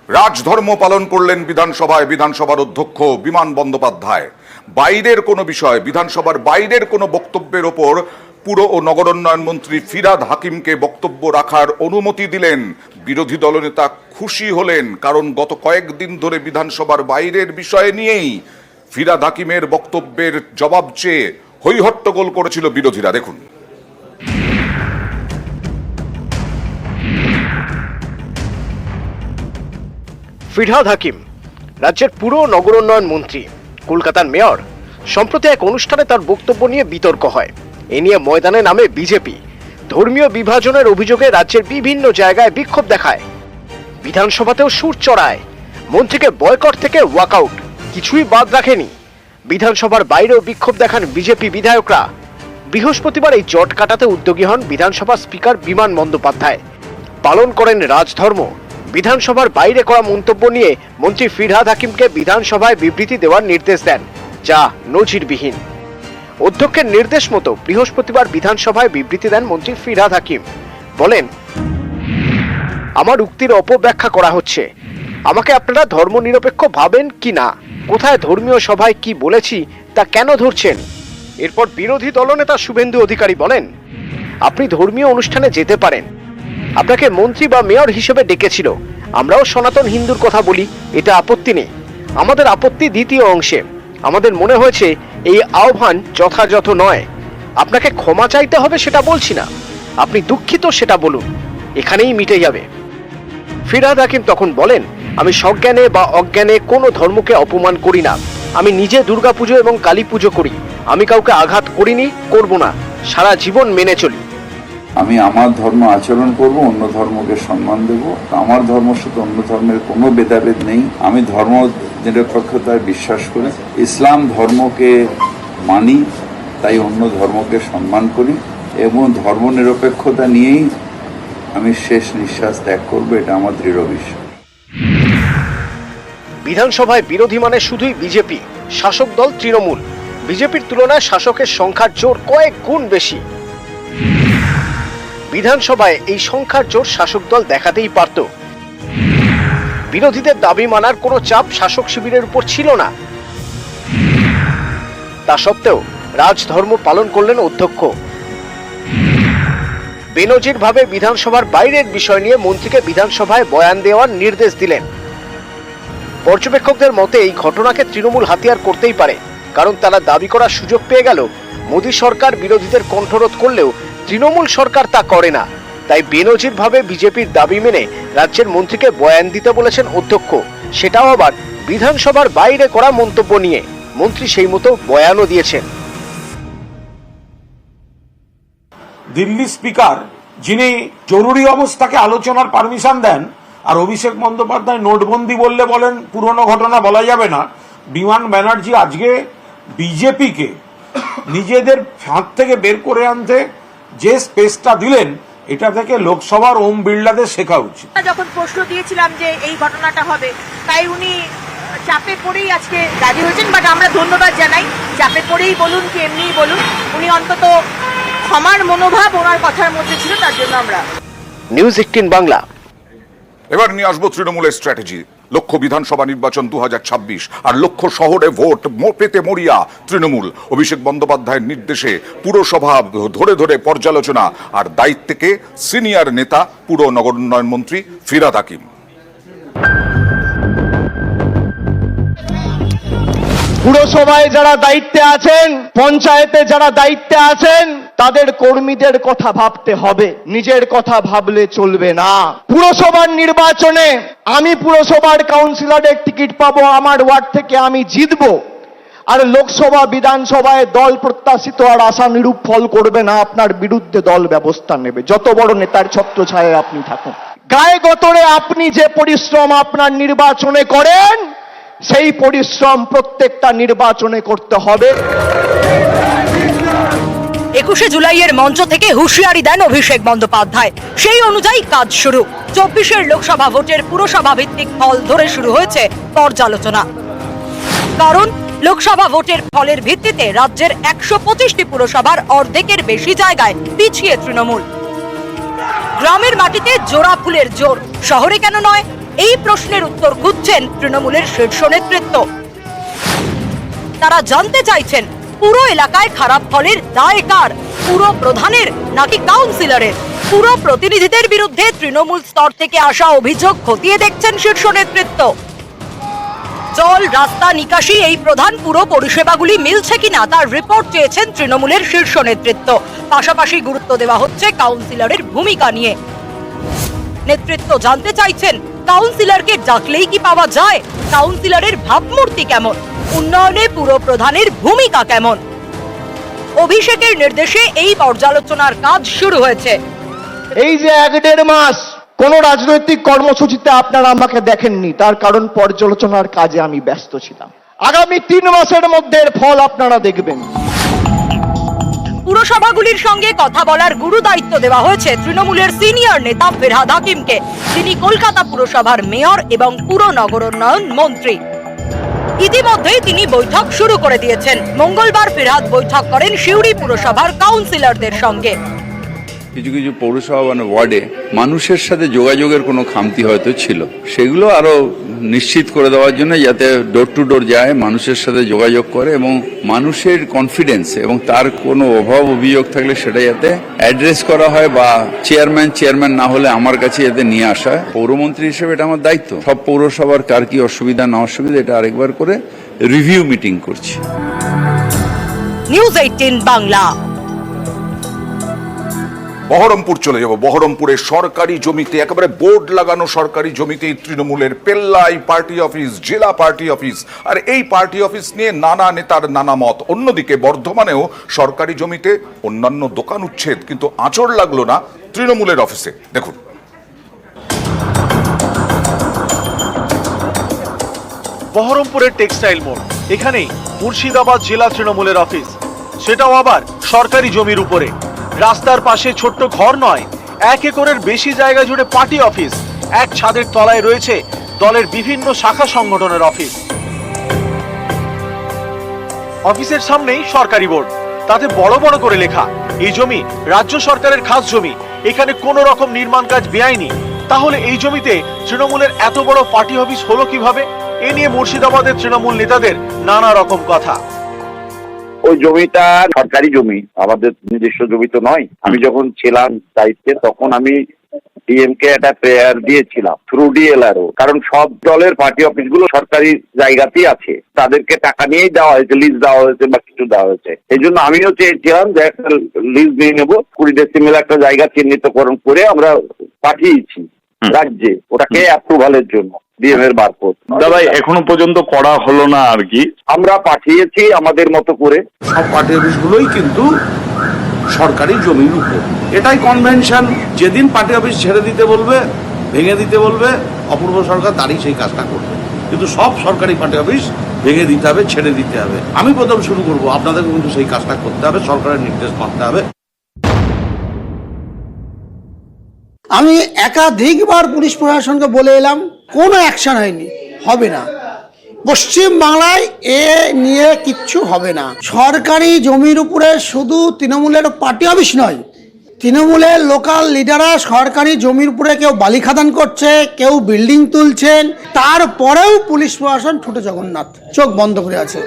রাজধর্ম পালন করলেন বিধানসভায় বিধানসভার অধ্যক্ষ বিমান বন্দ্যোপাধ্যায়। বাইরের কোনো বিষয়, বিধানসভার বাইরের কোনো বক্তব্যের ওপর পুর ও নগরোন্নয়ন মন্ত্রী ফিরহাদ হাকিমকে বক্তব্য রাখার অনুমতি দিলেন। বিরোধী দলনেতা খুশি হলেন, কারণ গত কয়েকদিন ধরে বিধানসভার বাইরের বিষয় নিয়েই ফিরহাদ হাকিমের বক্তব্যের জবাব চেয়ে হইহট্টগোল করেছিল বিরোধীরা। দেখুন। ফিরহাদ হাকিম রাজ্যের পুর ও নগর উন্নয়ন মন্ত্রী, কলকাতার মেয়র। সম্প্রতি এক অনুষ্ঠানে তার বক্তব্য নিয়ে বিতর্ক হয়। এ নিয়ে ময়দানে নামে বিজেপি। ধর্মীয় বিভাজনের অভিযোগে রাজ্যের বিভিন্ন জায়গায় বিক্ষোভ দেখায়। বিধানসভাতেও সুর চড়ায়। মন্ত্রীকে বয়কট থেকে ওয়াকআউট, কিছুই বাদ রাখেনি। বিধানসভার বাইরেও বিক্ষোভ দেখান বিজেপি বিধায়করা। বৃহস্পতিবার এই জট কাটাতে উদ্যোগী হন বিধানসভা স্পিকার বিমান বন্দ্যোপাধ্যায়। পালন করেন রাজধর্ম। বিধানসভার বাইরে করা মন্তব্য নিয়ে মন্ত্রী ফিরহাদ হাকিমকে বিধানসভায় বিবৃতি দেওয়ার নির্দেশ দেন, যা নজিরবিহীন। অধ্যক্ষের নির্দেশ মতো বৃহস্পতিবার বিধানসভায় বিবৃতি দেন মন্ত্রী ফিরহাদ হাকিম। বলেন, আমার উক্তির অপব্যাখ্যা করা হচ্ছে। আমাকে আপনারা ধর্মনিরপেক্ষ ভাবেন কি না, কোথায় ধর্মীয় সভায় কি বলেছি তা কেন ধরছেন? এরপর বিরোধী দলনেতা শুভেন্দু অধিকারী বলেন, আপনি ধর্মীয় অনুষ্ঠানে যেতে পারেন। আপনাকে মন্ত্রী বা মেয়র হিসেবে ডেকেছিল। আমরাও সনাতন হিন্দুর কথা বলি, এটা আপত্তি নেই। আমাদের আপত্তি দ্বিতীয় অংশে। আমাদের মনে হয়েছে এই আহ্বান যথাযথ নয়। আপনাকে ক্ষমা চাইতে হবে সেটা বলছি না, আপনি দুঃখিত সেটা বলুন, এখানেই মিটে যাবে। ফিরহাদ হাকিম তখন বলেন, আমি সজ্ঞানে বা অজ্ঞানে কোনো ধর্মকে অপমান করি না। আমি নিজে দুর্গাপুজো এবং কালী পুজো করি। আমি কাউকে আঘাত করিনি, করব না, সারা জীবন মেনে চলি। আমি আমার ধর্ম আচরণ করব, অন্য ধর্মকে সম্মান দেব। আমার ধর্মের সাথে অন্য ধর্মের কোনো ভেদাভেদ নেই। আমি ধর্ম নিরপেক্ষতায় বিশ্বাস করি, ইসলাম ধর্মকে মানি, তাই অন্য ধর্মকে সম্মান করি এবং ধর্ম নিরপেক্ষতা নিয়েই আমি শেষ নিঃশ্বাস ত্যাগ করব, এটা আমার দৃঢ় বিশ্বাস। বিধানসভায় বিরোধী মানে শুধুই বিজেপি, শাসক দল তৃণমূল। বিজেপির তুলনায় শাসকের সংখ্যার জোর কয়েক গুণ বেশি। বিধানসভায় এই সংখ্যার জোর শাসক দল দেখাতেই পারত। বিরোধীদের দাবি মানার কোনো চাপ শাসক শিবিরের উপর ছিল না। তা সত্ত্বেও রাজধর্ম পালন করলেন অধ্যক্ষ। বেনজিরভাবে বিধানসভার বাইরের বিষয় নিয়ে মন্ত্রীকে বিধানসভায় বয়ান দেওয়ার নির্দেশ দিলেন। পর্যবেক্ষকদের মতে এই ঘটনাকে তৃণমূল হাতিয়ার করতেই পারে, কারণ তারা দাবি করার সুযোগ পেয়ে গেল মোদী সরকার বিরোধীদের কণ্ঠরোধ করলেও তৃণমূল সরকার তা করে না। তাই বেনজিরভাবে বিজেপির দাবি মেনে রাজ্যের মন্ত্রীকে বয়ান দিতে বলেছেন অধ্যক্ষ, সেটাও আবার বিধানসভার বাইরে করা মন্তব্য নিয়ে। মন্ত্রী সেই মতো বয়ানও দিয়েছেন। দিল্লি স্পিকার, যিনি জরুরি অবস্থাকে আলোচনার পারমিশন দেন, আর অভিষেক বন্দ্যোপাধ্যায় নোটবন্দি বললে বলেন পুরনো ঘটনা বলা যাবে না। বিমান ব্যানার্জি আজকে বিজেপিকে নিজেদের ফাঁদ থেকে বের করে আনতে যে স্পেসটা দিলেন, এটা থেকে লোকসভার ওম বিড়লাদের শেখা উচিত। যখন প্রশ্ন দিয়েছিলাম যে এই ঘটনাটা হবে, তাই উনি চাপে পড়েই আজকে রাজি হয়েছেন। বাট আমরা ধন্যবাদ জানাই, চাপে পড়েই বলুন কি এমনিই বলুন, উনি অন্তত ক্ষমার মনোভাব ওনার কথার মধ্যে ছিল, তার জন্য আমরা। নিউজ 18 বাংলা। এবার নিয়ে আসবো তৃণমূলের স্ট্র্যাটেজি। লক্ষ্য বিধানসভা নির্বাচন 2026, আর লক্ষ্য শহরে ভোট পেতে মরিয়া তৃণমূল। অভিষেক বন্দ্যোপাধ্যায়ের নির্দেশে পুরসভা ধরে ধরে পর্যালোচনা, আর দায়িত্বে সিনিয়র নেতা পুর নগর উন্নয়ন মন্ত্রী ফিরহাদ হাকিম। পুরসভায় যারা দায়িত্বে আছেন, পঞ্চায়েতে যারা দায়িত্বে আছেন, তাদের কর্মীদের কথা ভাবতে হবে, নিজের কথা ভাবলে চলবে না। পুরসভার নির্বাচনে আমি পুরসভার কাউন্সিলরের টিকিট পাবো, আমার ওয়ার্ড থেকে আমি জিতবো, আর লোকসভা বিধানসভায় দল প্রত্যাশিত আর আশানুরূপ ফল করবে না, আপনার বিরুদ্ধে দল ব্যবস্থা নেবে, যত বড় নেতার ছত্রছায়ায় আপনি থাকুন। গায়ে গতরে আপনি যে পরিশ্রম আপনার নির্বাচনে করেন, সেই পরিশ্রম প্রত্যেকটা নির্বাচনে করতে হবে। 21শে জুলাইয়ের মঞ্চ থেকে হুঁশিয়ারি দেন অভিষেক বন্দ্যোপাধ্যায়। সেই অনুযায়ী কাজ শুরু। 24-এর লোকসভা ভোটের পুরসভা ভিত্তিক ফল ধরে শুরু হয়েছে পর্যালোচনা। কারণ লোকসভা ভোটের ফলের ভিত্তিতে রাজ্যের 125টি পুরসভার অর্ধেকের বেশি জায়গায় পিছিয়ে তৃণমূল। গ্রামের মাটিতে জোড়া ফুলের জোর, শহরে কেন নয়? এই প্রশ্নের উত্তর খুঁজছেন তৃণমূলের শীর্ষ নেতৃত্ব। তারা জানতে চাইছেন পুরো এলাকায় খারাপ ফলের দায় কার, পুরো প্রধানের নাকি কাউন্সিলরের? পুরো প্রতিনিধিদের বিরুদ্ধে তৃণমূল স্তর থেকে আসা অভিযোগ খতিয়ে দেখছেন শীর্ষ নেতৃত্ব। জল, রাস্তা, নিকাশি এই প্রধান পুরো পরিষেবাগুলি মিলছে কিনা তার রিপোর্ট চেয়েছেন তৃণমূলের শীর্ষ নেতৃত্ব। পাশাপাশি গুরুত্ব দেওয়া হচ্ছে কাউন্সিলরের ভূমিকা নিয়ে। নেতৃত্ব জানতে চাইছেন কাউন্সিলরকে ডাকলেই কি পাওয়া যায়? কাউন্সিলরের ভাবমূর্তি কেমন? উন্নয়নে পুরো প্রধানের ভূমিকা কেমন? অভিষেকের নির্দেশে এই পর্যালোচনার কাজ শুরু হয়েছে। এই যে 1-1.5 মাস কোন রাজনৈতিক কর্মসূচিতে আপনারা আমাকে দেখেননি, তার কারণ পর্যালোচনার কাজে আমি ব্যস্ত ছিলাম। আগামী 3 মাসের মধ্যে এর ফল আপনারা দেখবেন। পুরসভাগুলির সঙ্গে কথা বলার গুরু দায়িত্ব দেওয়া হয়েছে তৃণমূলের সিনিয়র নেতা ফিরহাদ হাকিমকে, যিনি কলকাতা পুরসভার মেয়র এবং পুর নগরোন্নয়ন মন্ত্রী। ইতিমধ্যেই তিনি বৈঠক শুরু করে দিয়েছেন। মঙ্গলবার ফিরহাদ বৈঠক করেন সিউড়ি পুরসভার কাউন্সিলরদের সঙ্গে। কিছু কিছু পৌরসভা মানে ওয়ার্ডে মানুষের সাথে যোগাযোগের কোনো খামতি হয়তো ছিল, সেগুলো আরো নিশ্চিত করে দেওয়ার জন্য যাতে ডোর টু ডোর যায়, মানুষের সাথে যোগাযোগ করে এবং মানুষের কনফিডেন্স এবং তার কোনো অভাব অভিযোগ থাকলে সেটা যাতে অ্যাড্রেস করা হয়, বা চেয়ারম্যান না হলে আমার কাছে যাতে নিয়ে আসা হয়। পৌরমন্ত্রী হিসেবে এটা আমার দায়িত্ব। সব পৌরসভার কার কি অসুবিধা না অসুবিধা এটা আরেকবার করে রিভিউ মিটিং করছি। নিউজ 18 বাংলা। বহরমপুর চলে যাব। বহরমপুরে সরকারি জমিতে, একেবারে বোর্ড লাগানো সরকারি জমিতে তৃণমূলের পেল্লাই পার্টি অফিস, জেলা পার্টি অফিস, আর এই পার্টি অফিস নিয়ে নানা নেতার নানা মত। অন্যদিকে বর্ধমানেও সরকারি জমিতে অন্যান্য দোকান উচ্ছেদ, কিন্তু আঁচড় লাগলো না তৃণমূলের অফিসে। দেখুন। বহরমপুরের টেক্সটাইল মোড়, এখানেই মুর্শিদাবাদ জেলা তৃণমূলের অফিস, সেটাও আবার সরকারি জমির উপরে। রাস্তার পাশে ছোট্ট ঘর নয়, 1 একরের বেশি জায়গা জুড়ে পার্টি অফিস। এক ছাদের তলায় রয়েছে দলের বিভিন্ন শাখা সংগঠনের অফিস। অফিসের সামনেই সরকারি বোর্ড, তাতে বড় বড় করে লেখা এই জমি রাজ্য সরকারের খাস জমি, এখানে কোনো রকম নির্মাণ কাজ বেআইনি। তাহলে এই জমিতে তৃণমূলের এত বড় পার্টি অফিস হলো কিভাবে? এ নিয়ে মুর্শিদাবাদের তৃণমূল নেতাদের নানা রকম কথা। ওই জমিটা সরকারি জমি, আমাদের নিজস্ব জমি তো নয়। আমি যখন ছিলাম দায়িত্বে তখন আমি ডিএমকে একটা প্রেয়ার দিয়েছিলাম থ্রু ডিএলআরও, কারণ সব দলের পার্টি অফিসগুলো সরকারি জায়গাতেই আছে, তাদেরকে টাকা নিয়েই দেওয়া হয়েছে, লিজ দেওয়া হয়েছে বা কিছু দেওয়া হয়েছে। এই জন্য আমিও চেয়েছিলাম যে একটা লিজ নিয়ে নেবো, 20 ডেসিমেল একটা জায়গা চিহ্নিতকরণ করে আমরা পাঠিয়েছি রাজ্যে, ওটাকে অ্যাপ্রুভালের জন্য ডিএম-এর মারফত। দাদা এখনো পর্যন্ত করা হলো না আর কি, আমরা পাঠিয়েছি আমাদের মতো করে। সব পার্টি অফিসগুলোই কিন্তু সরকারি জমির উপর, এটাই কনভেনশন। যেদিন পার্টি অফিস ছেড়ে দিতে বলবে, ভেঙে দিতে বলবে, অপূর্ব সরকার তারই সেই কাজটা করবে। কিন্তু সব সরকারি পার্টি অফিস ভেঙে দিতে হবে, ছেড়ে দিতে হবে। আমি প্রথম শুরু করব, আপনাদেরকে কিন্তু সেই কাজটা করতে হবে, সরকারের নির্দেশ মানতে হবে। আমি একাধিকবার পুলিশ প্রশাসনকে বলে এলাম, কোনো অ্যাকশন হয়নি, হবে না। পশ্চিম বাংলায় এ নিয়ে কিচ্ছু হবে না। সরকারি জমির উপরে শুধু তৃণমূলের পার্টি অফিস নয়, তৃণমূলের লোকাল লিডাররা সরকারি জমির উপরে কেউ বালি খাদান করছে, কেউ বিল্ডিং তুলছেন, তারপরেও পুলিশ প্রশাসন ঠোঁটে জগন্নাথ, চোখ বন্ধ করে আছে।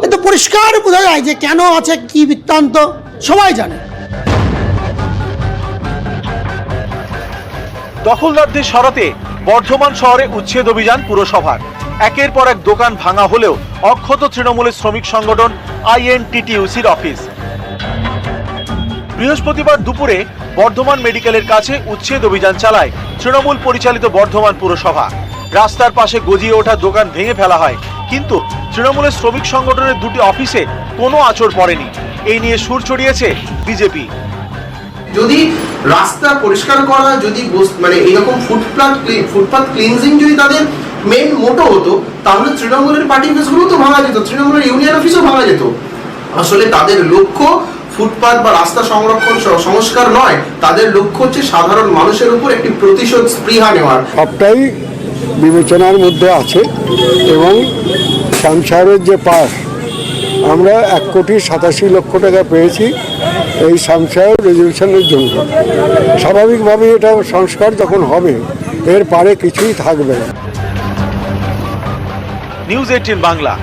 এ তো পরিষ্কার বোঝা যায় যে কেন আছে, কি বৃত্তান্ত সবাই জানে। দখলদারদের সরাতে বর্ধমান শহরে উচ্ছেদ অভিযান পুরসভার। একের পর এক দোকান ভাঙা হলেও অক্ষত তৃণমূলের শ্রমিক সংগঠন INTTUCর অফিস। বৃহস্পতিবার দুপুরে বর্ধমান মেডিকেলের কাছে উচ্ছেদ অভিযান চালায় তৃণমূল পরিচালিত বর্ধমান পুরসভা। রাস্তার পাশে গজিয়ে ওঠা দোকান ভেঙে ফেলা হয়, কিন্তু তৃণমূলের শ্রমিক সংগঠনের 2টি অফিসে কোনো আঁচড় পড়েনি। এই নিয়ে সুর ছড়িয়েছে বিজেপি। যদি রাস্তা পরিষ্কার করা, যদি মানে এরকম ফুটপাথ ক্লিনজিং যদি তাদের মেন মোটো হতো, তাহলে তৃণমূলের পার্টি অফিসগুলো তো ভাঙা যেত, তৃণমূলের ইউনিয়ন অফিসও ভাঙা যেত। আসলে তাদের লক্ষ্য ফুটপাথ বা রাস্তা সংরক্ষণ সংস্কার নয়, তাদের লক্ষ্য হচ্ছে সাধারণ মানুষের উপর একটি প্রতিশোধ স্পৃহা নেওয়ার। সবটাই বিবেচনার মধ্যে আছে এবং শামশাহের যে পাস, আমরা 1,87,00,000 টাকা পেয়েছি এই শামশাহের রেজলিউশনের জন্য। স্বাভাবিকভাবে এটা সংস্কার যখন হবে এর পারে কিছুই থাকবে না। নিউজ 18 বাংলা।